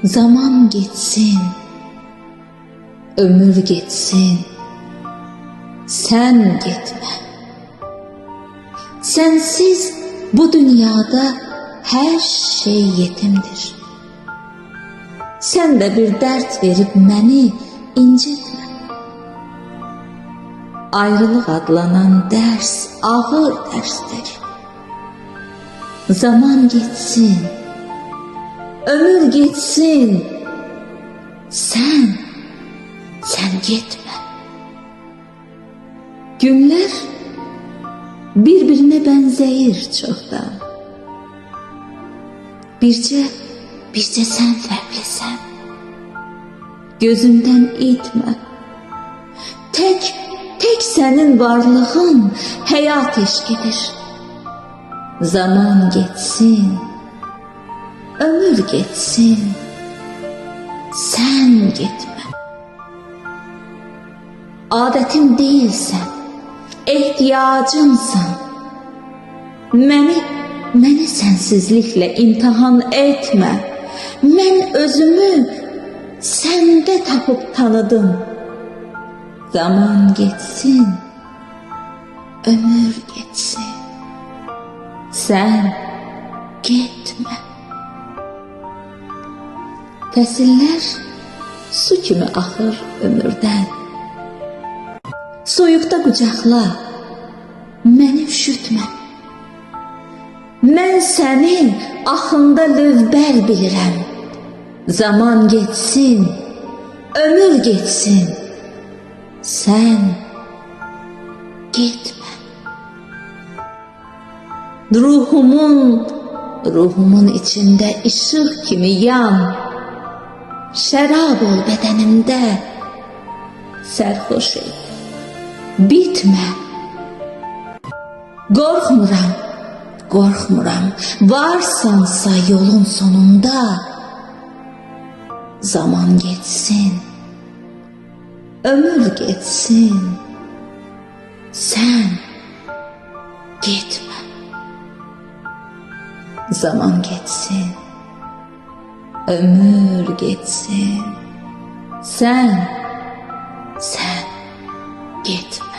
Zaman geçsin, ömür geçsin, sen gitme. Sensiz bu dünyada her şey yetimdir. Sen de bir dert verip beni incitme. Ayrılık adlanan ders ağır derstir. Zaman geçsin, ömür geçsin, sen gitme. Günler birbirine benzeyir çoktan. Birce sen fərqlisən. Gözümden itme. Tek senin varlığın hayat eşkidir. Zaman geçsin, ömür geçsin, sen gitme. Adetim değilsen, ihtiyacımsan. Məni sensizlikle imtihan etme. Ben özümü sende tapıp tanıdım. Zaman geçsin, ömür geçsin, sen gitme. Fəsillər su kimi axır ömürdən. Soyuqda qucaqla, məni üşütmə. Mən sənin axında lövbər bilirəm. Zaman geçsin, ömür geçsin, sen gitme. Ruhumun içinde ışık kimi yan. Şərab ol bədənimdə, sərxoş et, bitmə. Qorxmuram, varsansa yolun sonunda. Zaman geçsin, ömür geçsin, sen gitme. Zaman geçsin, ömür geçsin, sen gitme.